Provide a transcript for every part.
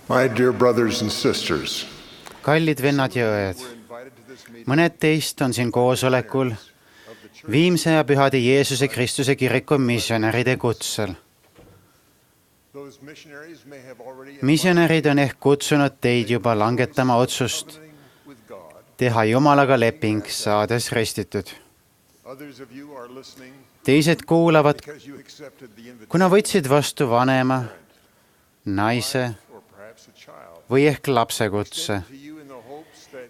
My dear brothers and sisters, Kallid vennad ja õed, mõned teist on siin koosolekul Viimse ja Pühade Jeesuse Kristuse kiriku missionäride kutsel. Missionärid on ehk kutsunud teid juba langetama otsust teha Jumalaga leping, saades ristitud. Teised kuulavad, kuna võtsid vastu vanema, naise või ehk lapsekutse,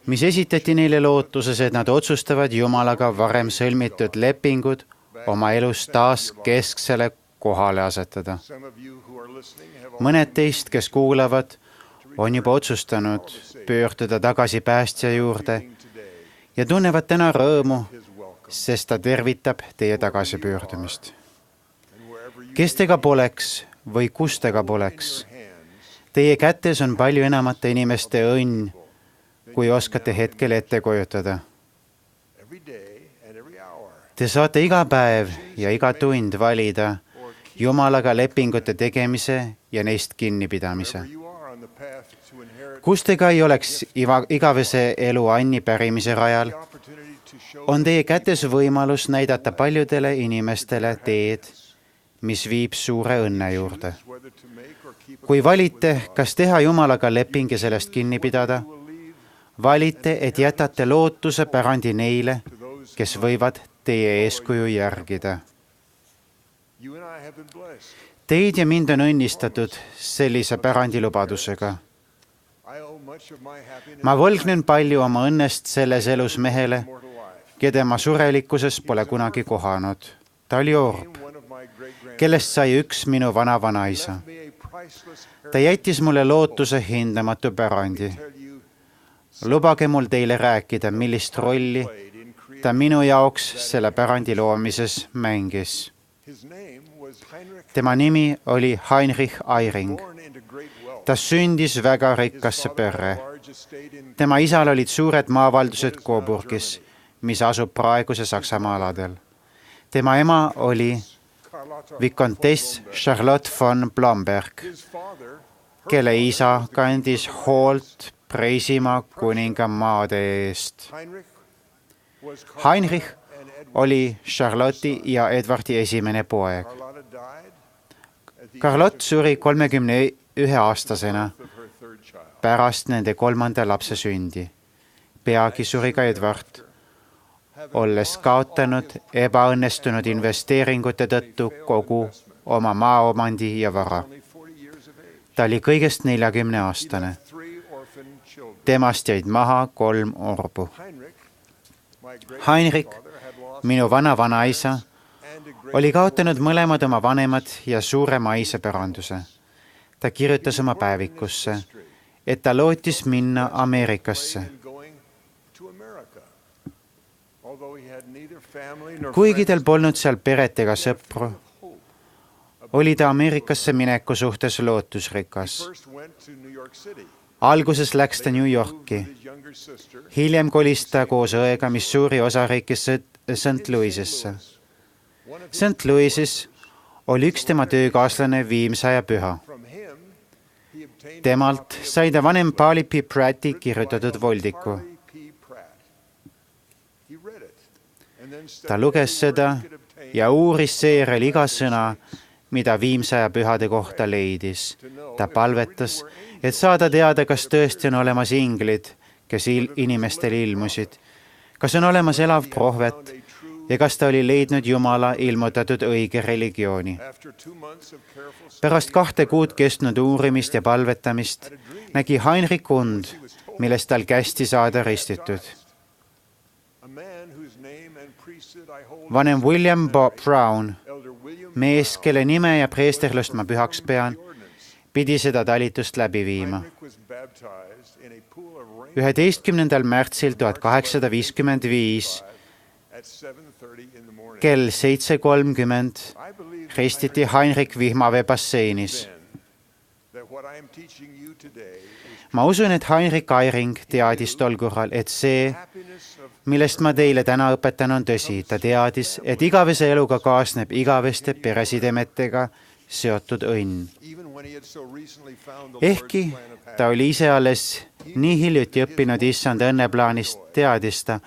mis esitati neile lootuses, et nad otsustavad Jumalaga varem sõlmitud lepingud oma elus taas kesksele kohale asetada. Mõned teist, kes kuulavad, on juba otsustanud pöörduda tagasi päästja juurde ja tunnevad täna rõõmu, sest ta tervitab teie tagasipöördumist. Kes tega poleks või kus tega poleks, teie kätes on palju enamate inimeste õnn, kui oskate hetkel ette kujutada. Te saate iga päev ja iga tund valida Jumalaga lepingute tegemise ja neist kinnipidamise. Kus te ka ei oleks igavese elu anni pärimise rajal, on teie kätes võimalus näidata paljudele inimestele teed, mis viib suure õnne juurde. Kui valite, kas teha Jumalaga leping ja sellest kinni pidada, valite, et jätate lootuse pärandi neile, kes võivad teie eeskuju järgida. Teid ja mind on õnnistatud sellise pärandilubadusega. Ma võlgnen palju oma õnnest selles elus mehele, keda ma surelikkuses pole kunagi kohanud. Ta oli orb, kellest sai üks minu vana-vanaisa. Ta jättis mulle lootuse hindamatu pärandi. Lubage mul teile rääkida, millist rolli ta minu jaoks selle pärandi loomises mängis. Tema nimi oli Heinrich Eyring. Ta sündis väga rikkasse perre. Tema isal olid suured maavaldused Coburgis, mis asub praeguse Saksamaa aladel. Tema ema oli Vicomtesse Charlotte von Blomberg, kelle isa kandis hoolt Preisimaa kuninga maade eest. Heinrich oli Charlotte ja Edwardi esimene poeg. Charlotte suri 31-aastasena pärast nende kolmanda lapse sündi. Peagi suri ka Edward, olles kaotanud ebaõnnestunud investeeringute tõttu kogu oma maaomandi ja vara. Ta oli kõigest 40-aastane. Temast jäid maha 3 orbu. Heinrich, minu vana-vanaisa, oli kaotanud mõlemad oma vanemad ja suure maise päranduse. Ta kirjutas oma päevikusse, et ta lootis minna Ameerikasse. Kuigi tal polnud seal peret ega sõpru, oli ta Ameerikasse mineku suhtes lootusrikas. Alguses läks ta New Yorki. Hiljem kolis ta koos õega Missouri osariikis St. Louisesse. St. Louisis oli üks tema töökaaslane Viimse ja Püha. Temalt sai ta vanem Polly P. Pratti kirjutatud voldiku. Ta luges seda ja uuris seejärel iga sõna, mida Viimse ja Pühade kohta leidis. Ta palvetas, et saada teada, kas tõesti on olemas inglid, kes inimestel ilmusid, kas on olemas elav prohvet ja kas ta oli leidnud Jumala ilmutatud õige religiooni. Pärast 2 kuud kestnud uurimist ja palvetamist nägi Heinrich und, millest tal kästi saada ristitud. Vanem William Brown, mees, kelle nime ja preesterlust ma pühaks pean, pidi seda talitust läbi viima. 11. märtsil 1855 kell 7:30 ristiti Heinrich Vihmavee basseinis. Ma usun, et Heinrich Eyring teadis tol korral, et see, millest ma teile täna õpetan, on tõsi. Ta teadis, et igavese eluga kaasneb igaveste peresidemetega seotud õnn. Ehkki ta oli ise alles nii hiljuti õppinud issanda õnneplaanist, teadis ta,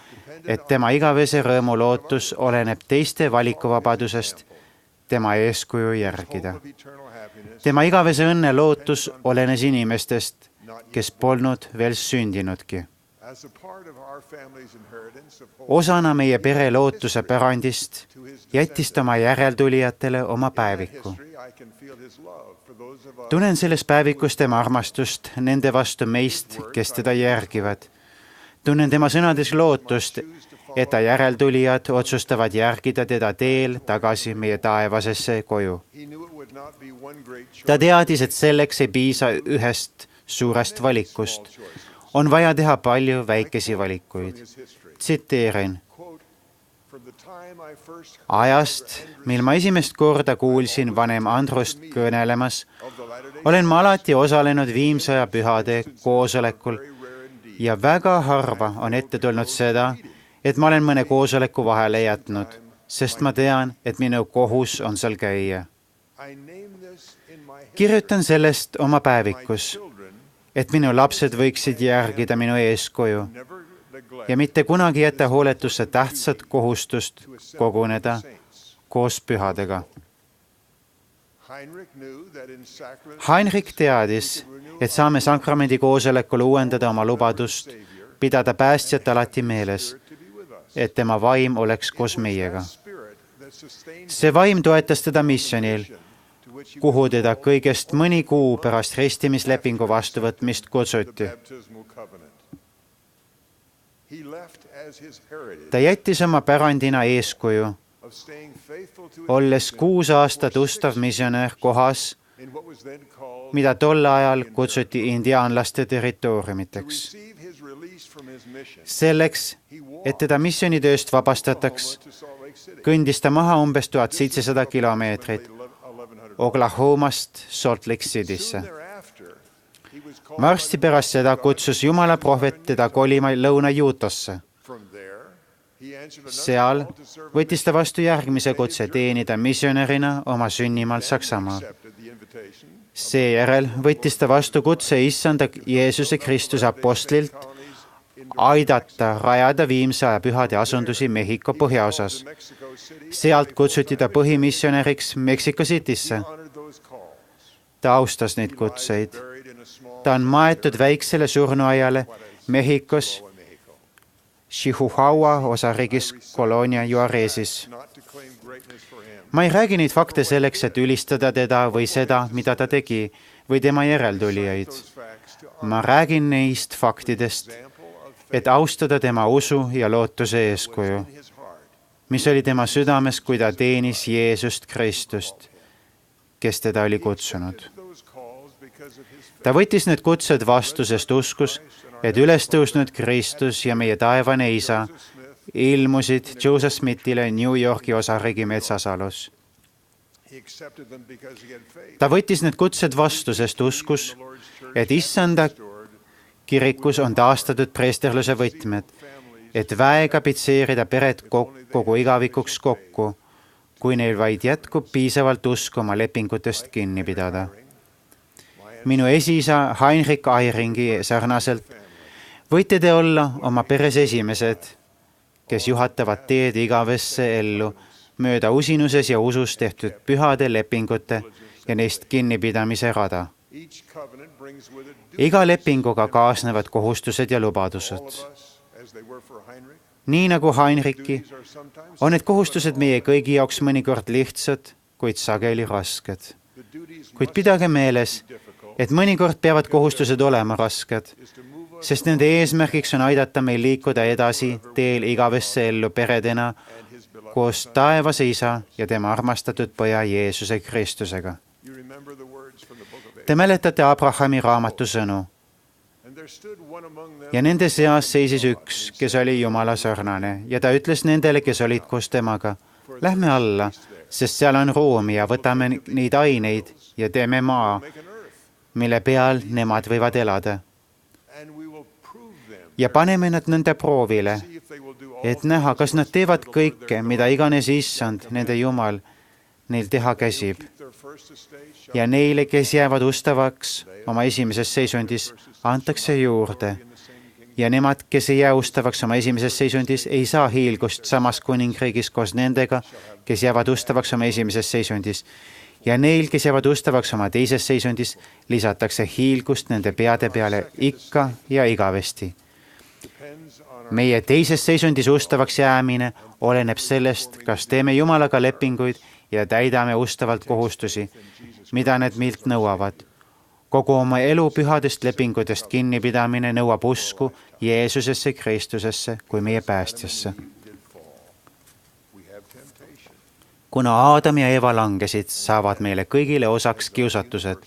et tema igavese rõõmu lootus oleneb teiste valikuvabadusest tema eeskuju järgida. Tema igavese õnne lootus olenes inimestest, kes polnud veel sündinudki. Osana meie pere lootuse pärandist jättis ta oma järeltulijatele oma päeviku. Tunnen selles päevikus tema armastust nende vastu meist, kes teda järgivad. Tunnen tema sõnades lootust, et ta järeltulijad otsustavad järgida teda teel tagasi meie taevasesse koju. Ta teadis, et selleks ei piisa ühest suurest valikust. On vaja teha palju väikesi valikuid. Tsiteerin. Ajast, mil ma esimest korda kuulsin vanem Andrust kõnelemas, olen ma alati osalenud Viimsaja pühade koosolekul ja väga harva on ette tulnud seda, et ma olen mõne koosoleku vahele jätnud, sest ma tean, et minu kohus on seal käia. Kirjutan sellest oma päevikus, et minu lapsed võiksid järgida minu eeskuju ja mitte kunagi jätta hooletusse tähtsat kohustust koguneda koos pühadega. Heinrich teadis, et saame sakramendi koosolekul uuendada oma lubadust, pidada päästjat alati meeles, et tema vaim oleks koos meiega. See vaim toetas teda missionil, kuhu teda kõigest mõni kuu pärast ristimislepingu vastuvõtmist kutsuti. Ta jättis oma pärandina eeskuju, olles 6 aastat ustav missionär kohas, mida tol ajal kutsuti indiaanlaste territooriumiteks. Selleks, et teda missionitööst vabastataks, kõndis ta maha umbes 1700 kilomeetrit Oklahomast Salt Lake Citysse. Varsti pärast seda kutsus Jumala prohvet teda kolima Lõuna-Juutasse. Seal võttis ta vastu järgmise kutse teenida missionärina oma sünnimaal Saksamaal. Seejärel võttis ta vastu kutse issanda Jeesuse Kristuse apostlilt aidata rajada Viimsaja pühade asundusi Mehhiko põhjaosas. Sealt kutsuti ta põhimissionäriks Mexico Citysse. Ta austas neid kutseid. Ta on maetud väiksele surnuaiale Mehhikos, Chihuahua osariigis Colonia Juaresis. Ma ei räägi neid fakte selleks, et ülistada teda või seda, mida ta tegi, või tema järeltulijaid. Ma räägin neist faktidest, et austada tema usu ja lootuse eeskuju, mis oli tema südames, kui ta teenis Jeesust Kristust, kes teda oli kutsunud. Ta võttis need kutsed vastu, sest uskus, et ülestõusnud Kristus ja meie taevane isa ilmusid Joseph Smithile New Yorki osariigi metsasalus. Ta võttis need kutsed vastu, sest uskus, et issanda kirikus on taastatud preesterluse võtmed, et väekapitseerida peret kogu igavikuks kokku, kui neil vaid jätkub piisavalt usku oma lepingutest kinni pidada. Minu esiisa Heinrich Eyringi sarnaselt võite te olla oma peres esimesed, kes juhatavad teed igavesse ellu mööda usinuses ja usus tehtud pühade lepingute ja neist kinnipidamise rada. Iga lepinguga kaasnevad kohustused ja lubadused. Nii nagu Heinrichi, on need kohustused meie kõigi jaoks mõnikord lihtsad, kuid sageli rasked. Kuid pidage meeles, et mõnikord peavad kohustused olema rasked, sest nende eesmärgiks on aidata meil liikuda edasi teel igavesse ellu peredena koos taevase isa ja tema armastatud poja Jeesuse Kristusega. Te mäletate Abrahami raamatu sõnu. Ja nende seas seisis üks, kes oli Jumala sarnane, ja ta ütles nendele, kes olid koos temaga, lähme alla, sest seal on ruumi ja võtame neid aineid ja teeme maa, mille peal nemad võivad elada. Ja paneme nad nõnda proovile, et näha, kas nad teevad kõike, mida iganes issand, nende Jumal, neil teha käsib. ja neile, kes jäävad ustavaks oma esimeses seisundis, antakse juurde. Ja nemad, kes ei jää ustavaks oma esimeses seisundis, ei saa hiilgust samas kuningriigis koos nendega, kes jäävad ustavaks oma esimeses seisundis. Ja neil, kes jäävad ustavaks oma teises seisundis, lisatakse hiilgust nende peade peale ikka ja igavesti. Meie teises seisundis ustavaks jäämine oleneb sellest, kas teeme Jumalaga lepinguid ja täidame ustavalt kohustusi, mida need meilt nõuavad. Kogu oma elu pühadest lepingutest kinnipidamine nõuab usku Jeesusesse Kristusesse kui meie päästjasse. Kuna Aadam ja Eva langesid, saavad meile kõigile osaks kiusatused,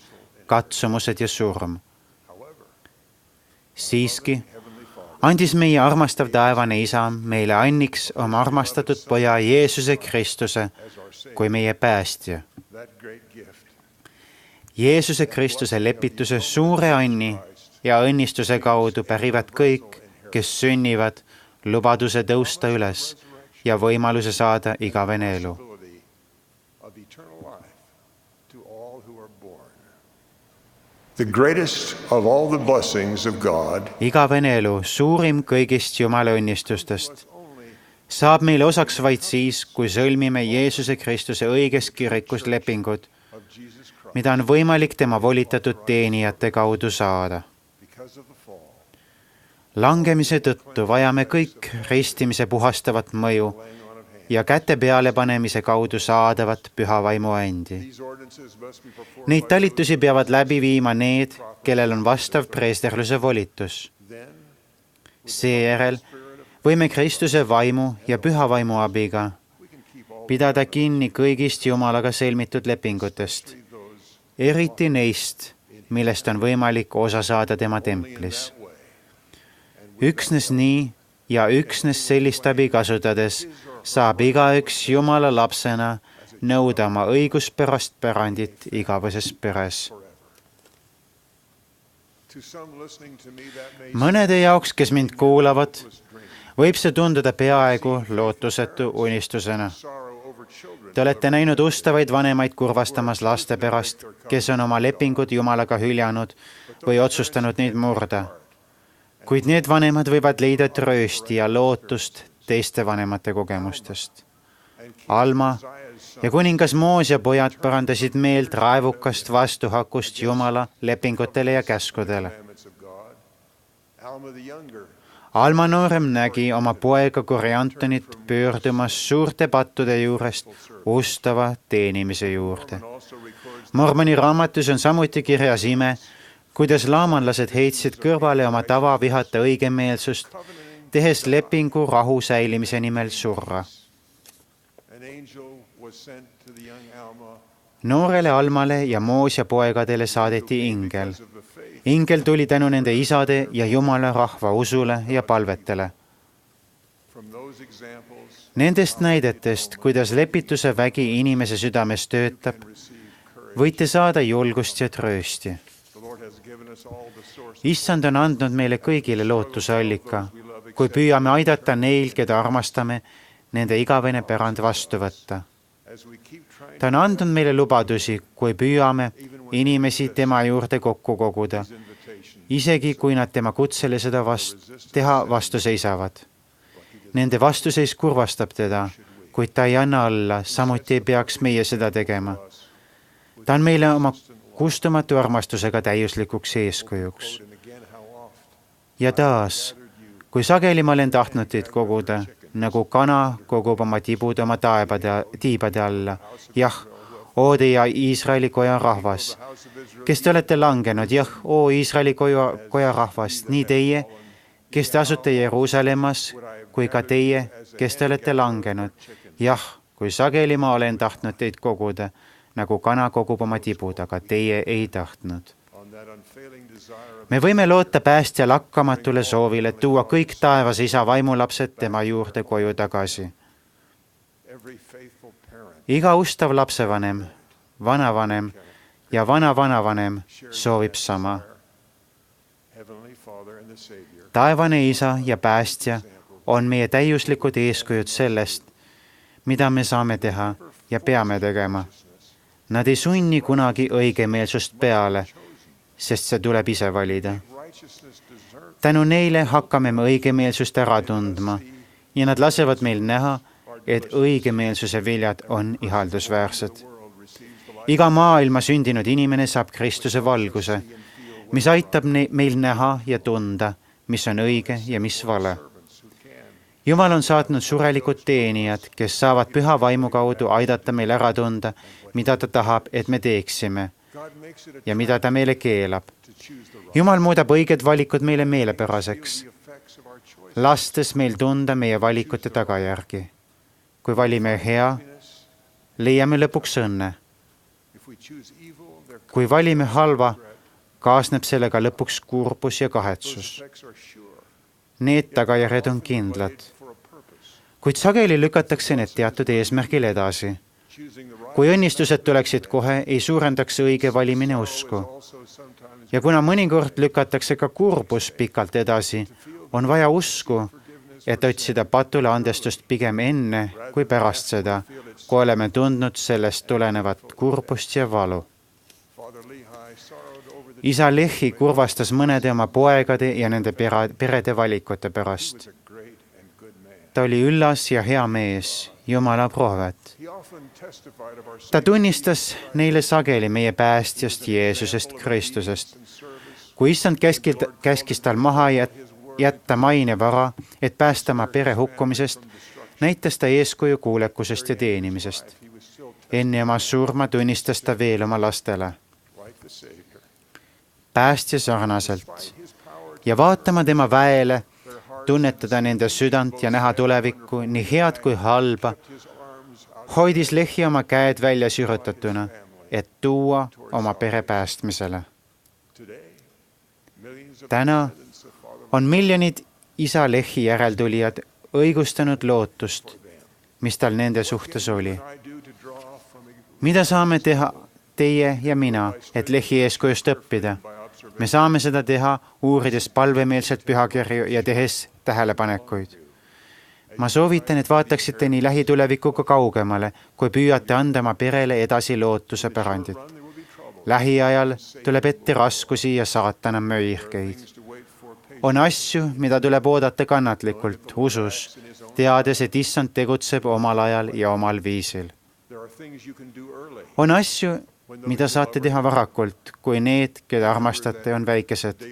katsumused ja surm. Siiski andis meie armastav taevane Isa meile anniks oma armastatud poja Jeesuse Kristuse kui meie päästja. Jeesuse Kristuse lepituse suure anni ja õnnistuse kaudu pärivad kõik, kes sünnivad, lubaduse tõusta üles ja võimaluse saada igavene elu. The greatest of all the blessings of God Igavene elu, suurim kõigist Jumala õnnistustest, saab meile osaks vaid siis, kui sõlmime Jeesuse Kristuse õiges kirikus lepingud, mida on võimalik tema volitatud teenijate kaudu saada. Langemise tõttu vajame kõik ristimise puhastavat mõju ja käte peale panemise kaudu saadavat püha vaimu andi. Neid talitusi peavad läbi viima need, kellel on vastav preesterluse volitus. Seejärel võime Kristuse vaimu ja püha vaimu abiga pidada kinni kõigist Jumalaga sõlmitud lepingutest, eriti neist, millest on võimalik osa saada tema templis. Üksnes nii ja üksnes sellist abi kasutades saab igaüks Jumala lapsena nõuda oma õiguspärast pärandit igaveses peres. Mõnede jaoks, kes mind kuulavad, võib see tunduda peaaegu lootusetu unistusena. Te olete näinud ustavaid vanemaid kurvastamas laste pärast, kes on oma lepingud Jumalaga hüljanud või otsustanud neid murda. Kuid need vanemad võivad leida tröösti ja lootust teiste vanemate kogemustest. Alma ja kuningas Moosia pojad parandasid meelt raevukast vastuhakust Jumala lepingutele ja käskudele. Alma noorem nägi oma poega Koriantonit pöördumas suurte pattude juurest ustava teenimise juurde. Mormoni raamatus on samuti kirjas ime, kuidas laamanlased heitsid kõrvale oma tava vihata õigemeelsust, tehes lepingu rahu säilimise nimel surra. Noorele Almale ja Moosia poegadele saadeti ingel. Ingel tuli tänu nende isade ja Jumala rahva usule ja palvetele. Nendest näidetest, kuidas lepituse vägi inimese südames töötab, võite saada julgust ja tröösti. Issand on andnud meile kõigile lootuse allika, kui püüame aidata neil, keda armastame, nende igavene pärand vastu võtta. Ta on andnud meile lubadusi, kui püüame inimesi tema juurde kokku koguda, isegi kui nad tema kutsele seda teha vastu seisavad. Nende vastuseis kurvastab teda, kuid ta ei anna alla, samuti ei peaks meie seda tegema. Ta on meile oma kustumatu armastusega täiuslikuks eeskujuks. Ja taas, kui sageli ma olen tahtnud teid koguda, nagu kana kogub oma tibud oma tiibade alla. Jah, oo teie Iisraeli koja rahvas, kes te olete langenud, jah, oo Iisraeli koja rahvas, nii teie, kes te asute Jeruusalemmas, kui ka teie, kes te olete langenud. Jah, kui sageli ma olen tahtnud teid koguda, nagu kana kogub oma tibud, aga teie ei tahtnud. Me võime loota päästja lakkamatule soovile tuua kõik taevas isa vaimulapsed tema juurde koju tagasi. Iga ustav lapsevanem, vanavanem ja vana-vanavanem soovib sama. Taevane isa ja päästja on meie täiuslikud eeskujud sellest, mida me saame teha ja peame tegema. Nad ei sunni kunagi õigemeelsust peale, sest see tuleb ise valida. Tänu neile hakkame me õigemeelsust ära tundma ja nad lasevad meil näha, et õigemeelsuse viljad on ihaldusväärsed. Iga maailma sündinud inimene saab Kristuse valguse, mis aitab meil näha ja tunda, mis on õige ja mis vale. Jumal on saatnud surelikud teenijad, kes saavad püha vaimu kaudu aidata meil ära tunda, mida ta tahab, et me teeksime ja mida ta meile keelab. Jumal muudab õiged valikud meile meelepäraseks, lastes meil tunda meie valikute tagajärgi. Kui valime hea, leiame lõpuks õnne. Kui valime halva, kaasneb sellega lõpuks kurbus ja kahetsus. Need tagajärjed on kindlad, kuid sageli lükatakse need teatud eesmärgil edasi. Kui õnnistused tuleksid kohe, ei suurendaks õige valimine usku. Ja kuna mõnikord lükatakse ka kurbus pikalt edasi, on vaja usku, et otsida patule andestust pigem enne kui pärast seda, kui oleme tundnud sellest tulenevat kurbust ja valu. Isa Lehi kurvastas mõnede oma poegade ja nende perede valikute pärast. Ta oli üllas ja hea mees, Jumala prohvet. Ta tunnistas neile sageli meie päästjast Jeesusest Kristusest. Kui issand käskis tal maha jätta mainevara, et päästa oma pere hukkumisest, näitas ta eeskuju kuulekusest ja teenimisest. Enne oma surma tunnistas ta veel oma lastele. Päästja sarnaselt ja vaatama tema väele, tunnetada nende südant ja näha tulevikku, nii head kui halba, hoidis Lehi oma käed välja sürütatuna, et tuua oma pere päästmisele. Täna on miljonid isa Lehi järeltulijad õigustanud lootust, mis tal nende suhtes oli. Mida saame teha teie ja mina, et Lehi eeskujust õppida? Me saame seda teha, uurides palvemeelset pühakirju ja tehes tähelepanekuid. Ma soovitan, et vaataksite nii lähitulevikuga kaugemale, kui püüate anda oma perele edasi lootuse pärandit. Lähiajal tuleb ette raskusi ja saatana möirkeid. On asju, mida tuleb oodata kannatlikult, usus, teades, et issand tegutseb omal ajal ja omal viisil. On asju, mida saate teha varakult, kui need, keda armastate, on väikesed.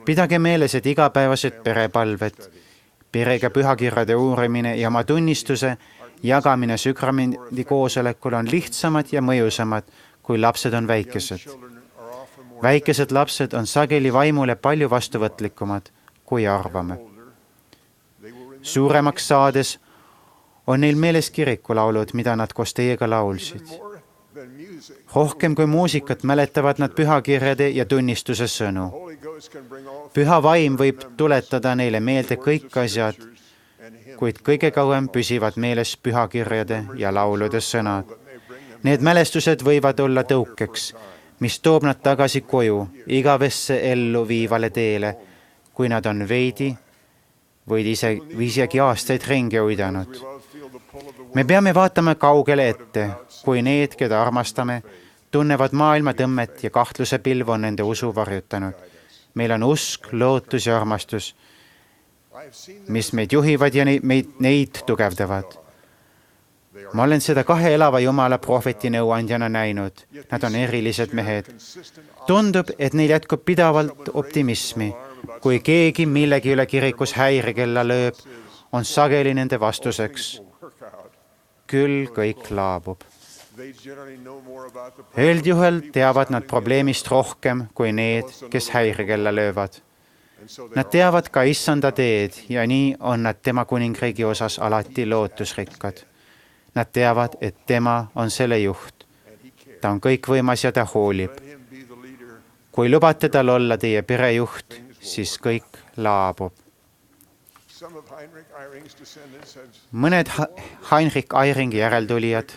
Pidage meeles, et igapäevased perepalved, perega pühakirjade uurimine ja oma tunnistuse jagamine sükramendi koosolekul on lihtsamad ja mõjusamad, kui lapsed on väikesed. Väikesed lapsed on sageli vaimule palju vastuvõtlikumad, kui arvame. Suuremaks saades on neil meeles kirikulaulud, mida nad koos teiega laulsid. Rohkem kui muusikat mäletavad nad pühakirjade ja tunnistuse sõnu. Püha vaim võib tuletada neile meelde kõik asjad, kuid kõige kauem püsivad meeles pühakirjade ja laulude sõnad. Need mälestused võivad olla tõukeks, mis toob nad tagasi koju, igavesse ellu viivale teele, kui nad on veidi või isegi aastaid ringi uidanud. Me peame vaatama kaugele ette, kui need, keda armastame, tunnevad maailma tõmmet ja kahtluse pilv on nende usu varjutanud. Meil on usk, lootus ja armastus, mis meid juhivad ja neid tugevdavad. Ma olen seda 2 elava Jumala prohveti nõuandjana näinud. Nad on erilised mehed. Tundub, et neil jätkub pidavalt optimismi. Kui keegi millegi üle kirikus häirekella lööb, on sageli nende vastuseks. Küll kõik laabub. Üldjuhul teavad nad probleemist rohkem kui need, kes häirekella löövad. Nad teavad ka issanda teed ja nii on nad tema kuningriigi osas alati lootusrikkad. Nad teavad, et tema on selle juht. Ta on kõikvõimas ja ta hoolib. Kui lubate tal olla teie perejuht, siis kõik laabub. Mõned Heinrich Eyringi järeltulijad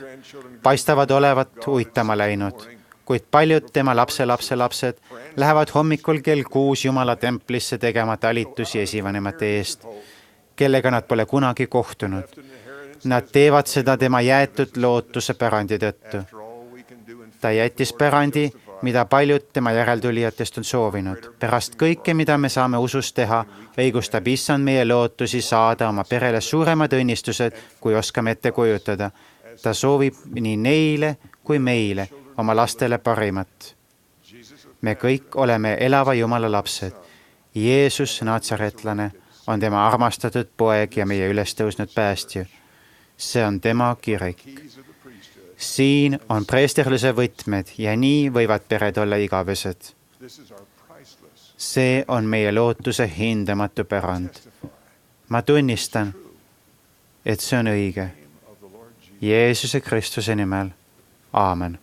paistavad olevat uitama läinud, kuid paljud tema lapselapselapsed lähevad hommikul kell 6 Jumala templisse tegema talitusi esivanemate eest, kellega nad pole kunagi kohtunud. Nad teevad seda tema jäetud lootuse pärandi tõttu. ta jättis pärandi, mida paljud tema järeltulijatest on soovinud. Pärast kõike, mida me saame usus teha, õigustab Issand meie lootusi saada oma perele suuremad õnnistused, kui oskame ette kujutada. Ta soovib nii neile kui meile, oma lastele parimat. Me kõik oleme elava Jumala lapsed. Jeesus, natsaretlane, on tema armastatud poeg ja meie ülestõusnud päästja. See on tema kirik. Siin on preesterluse võtmed ja nii võivad pered olla igavesed. See on meie lootuse hindamatu pärand. Ma tunnistan, et see on õige. Jeesuse Kristuse nimel. Aamen.